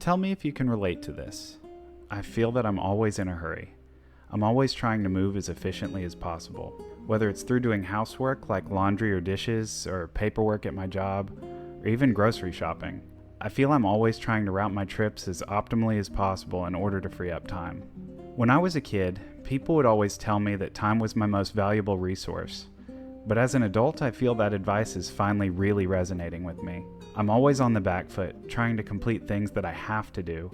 Tell me if you can relate to this. I feel that I'm always in a hurry. I'm always trying to move as efficiently as possible, whether it's through doing housework like laundry or dishes, or paperwork at my job, or even grocery shopping. I feel I'm always trying to route my trips as optimally as possible in order to free up time. When I was a kid, people would always tell me that time was my most valuable resource. But as an adult, I feel that advice is finally really resonating with me. I'm always on the back foot, trying to complete things that I have to do,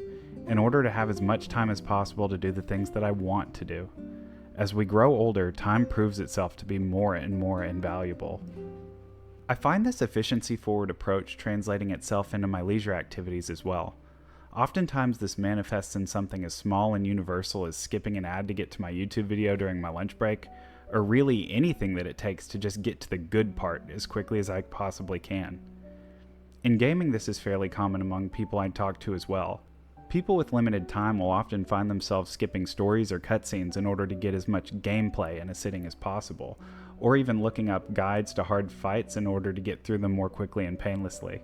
in order to have as much time as possible to do the things that I want to do. As we grow older, time proves itself to be more and more invaluable. I find this efficiency-forward approach translating itself into my leisure activities as well. Oftentimes this manifests in something as small and universal as skipping an ad to get to my YouTube video during my lunch break, or really anything that it takes to just get to the good part as quickly as I possibly can. In gaming, this is fairly common among people I talk to as well. People with limited time will often find themselves skipping stories or cutscenes in order to get as much gameplay in a sitting as possible, or even looking up guides to hard fights in order to get through them more quickly and painlessly.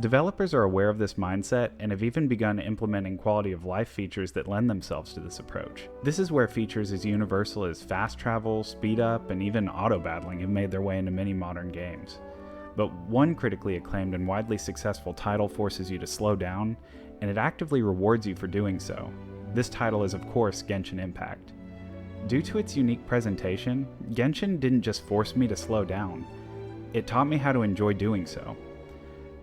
Developers are aware of this mindset and have even begun implementing quality of life features that lend themselves to this approach. This is where features as universal as fast travel, speed up, and even auto battling have made their way into many modern games. But one critically acclaimed and widely successful title forces you to slow down, and it actively rewards you for doing so. This title is of course Genshin Impact. Due to its unique presentation, Genshin didn't just force me to slow down, it taught me how to enjoy doing so.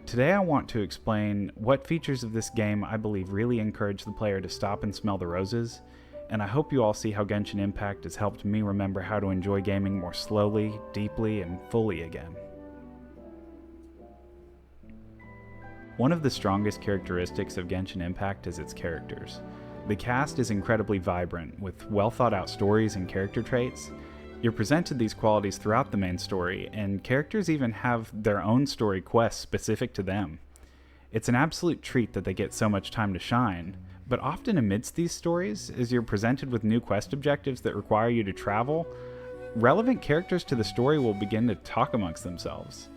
Today I want to explain what features of this game I believe really encourage the player to stop and smell the roses, and I hope you all see how Genshin Impact has helped me remember how to enjoy gaming more slowly, deeply, and fully again. One of the strongest characteristics of Genshin Impact is its characters. The cast is incredibly vibrant, with well thought out stories and character traits. You're presented these qualities throughout the main story, and characters even have their own story quests specific to them. It's an absolute treat that they get so much time to shine, but often amidst these stories, as you're presented with new quest objectives that require you to travel, relevant characters to the story will begin to talk amongst themselves.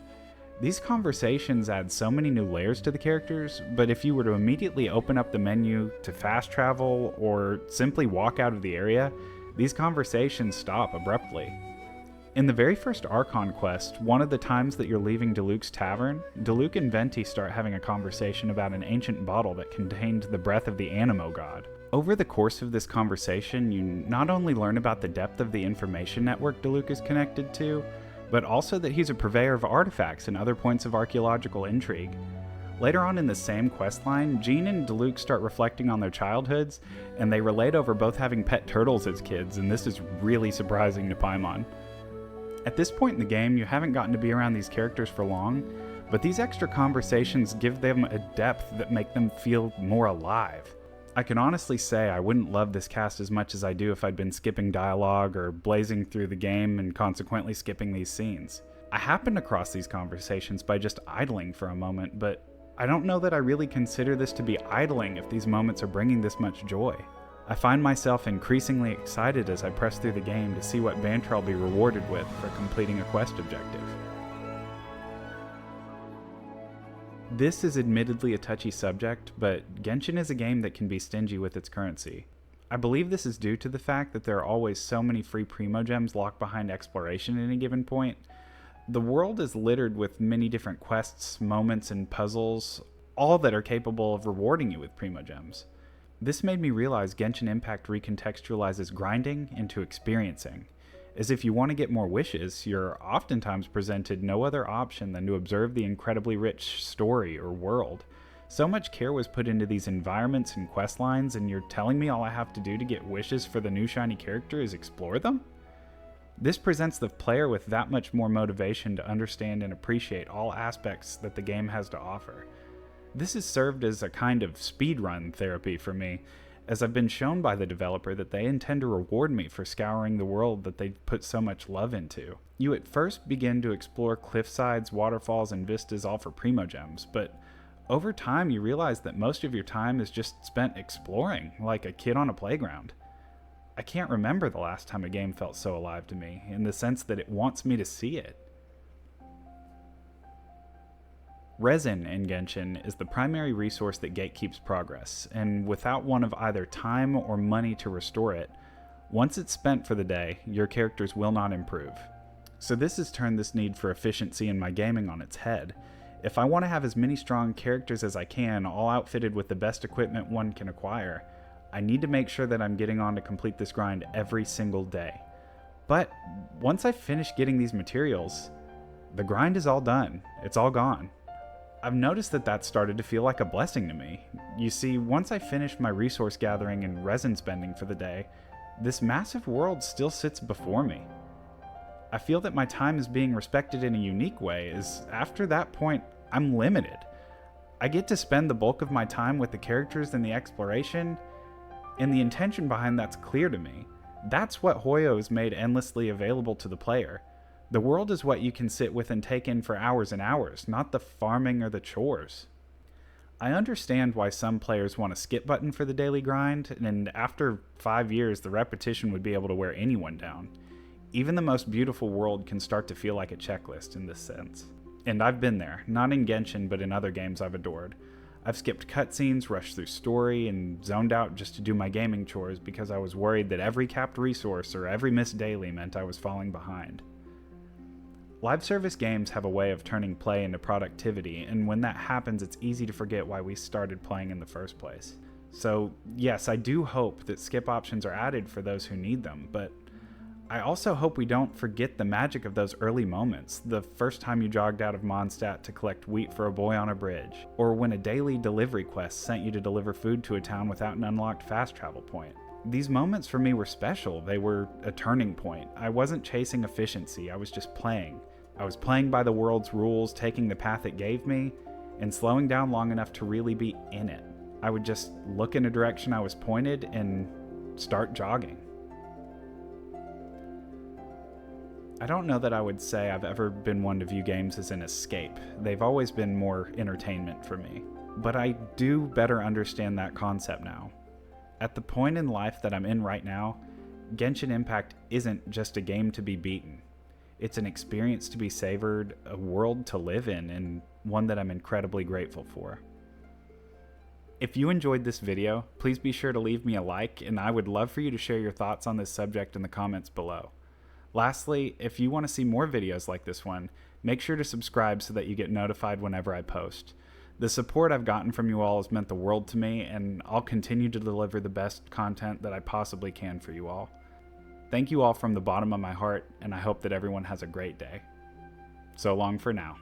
These conversations add so many new layers to the characters, but if you were to immediately open up the menu to fast travel or simply walk out of the area, these conversations stop abruptly. In the very first Archon quest, one of the times that you're leaving Diluc's tavern, Diluc and Venti start having a conversation about an ancient bottle that contained the breath of the Animo god. Over the course of this conversation, you not only learn about the depth of the information network Diluc is connected to, but also that he's a purveyor of artifacts and other points of archaeological intrigue. Later on in the same questline, Jean and Diluc start reflecting on their childhoods, and they relate over both having pet turtles as kids, and this is really surprising to Paimon. At this point in the game, you haven't gotten to be around these characters for long, but these extra conversations give them a depth that make them feel more alive. I can honestly say I wouldn't love this cast as much as I do if I'd been skipping dialogue or blazing through the game and consequently skipping these scenes. I happened across these conversations by just idling for a moment, but I don't know that I really consider this to be idling if these moments are bringing this much joy. I find myself increasingly excited as I press through the game to see what banter I'll be rewarded with for completing a quest objective. This is admittedly a touchy subject, but Genshin is a game that can be stingy with its currency. I believe this is due to the fact that there are always so many free Primogems locked behind exploration at any given point. The world is littered with many different quests, moments, and puzzles, all that are capable of rewarding you with Primogems. This made me realize Genshin Impact recontextualizes grinding into experiencing. As if you want to get more wishes, you're oftentimes presented no other option than to observe the incredibly rich story or world. So much care was put into these environments and quest lines, and you're telling me all I have to do to get wishes for the new shiny character is explore them? This presents the player with that much more motivation to understand and appreciate all aspects that the game has to offer. This has served as a kind of speedrun therapy for me, as I've been shown by the developer that they intend to reward me for scouring the world that they've put so much love into. You at first begin to explore cliffsides, waterfalls, and vistas all for Primogems, but over time you realize that most of your time is just spent exploring, like a kid on a playground. I can't remember the last time a game felt so alive to me, in the sense that it wants me to see it. Resin in Genshin is the primary resource that gatekeeps progress, and without one of either time or money to restore it, once it's spent for the day, your characters will not improve. So this has turned this need for efficiency in my gaming on its head. If I want to have as many strong characters as I can, all outfitted with the best equipment one can acquire, I need to make sure that I'm getting on to complete this grind every single day. But once I finish getting these materials, the grind is all done. It's all gone. I've noticed that that started to feel like a blessing to me. You see, once I finished my resource gathering and resin spending for the day, this massive world still sits before me. I feel that my time is being respected in a unique way, as after that point, I'm limited. I get to spend the bulk of my time with the characters and the exploration, and the intention behind that's clear to me. That's what Hoyo has made endlessly available to the player. The world is what you can sit with and take in for hours and hours, not the farming or the chores. I understand why some players want a skip button for the daily grind, and after 5 years the repetition would be able to wear anyone down. Even the most beautiful world can start to feel like a checklist in this sense. And I've been there, not in Genshin but in other games I've adored. I've skipped cutscenes, rushed through story, and zoned out just to do my gaming chores because I was worried that every capped resource or every missed daily meant I was falling behind. Live service games have a way of turning play into productivity, and when that happens, it's easy to forget why we started playing in the first place. So, yes, I do hope that skip options are added for those who need them, but I also hope we don't forget the magic of those early moments, the first time you jogged out of Mondstadt to collect wheat for a boy on a bridge, or when a daily delivery quest sent you to deliver food to a town without an unlocked fast travel point. These moments for me were special. They were a turning point. I wasn't chasing efficiency, I was just playing. I was playing by the world's rules, taking the path it gave me, and slowing down long enough to really be in it. I would just look in a direction I was pointed and start jogging. I don't know that I would say I've ever been one to view games as an escape. They've always been more entertainment for me. But I do better understand that concept now. At the point in life that I'm in right now, Genshin Impact isn't just a game to be beaten. It's an experience to be savored, a world to live in, and one that I'm incredibly grateful for. If you enjoyed this video, please be sure to leave me a like, and I would love for you to share your thoughts on this subject in the comments below. Lastly, if you want to see more videos like this one, make sure to subscribe so that you get notified whenever I post. The support I've gotten from you all has meant the world to me, and I'll continue to deliver the best content that I possibly can for you all. Thank you all from the bottom of my heart, and I hope that everyone has a great day. So long for now.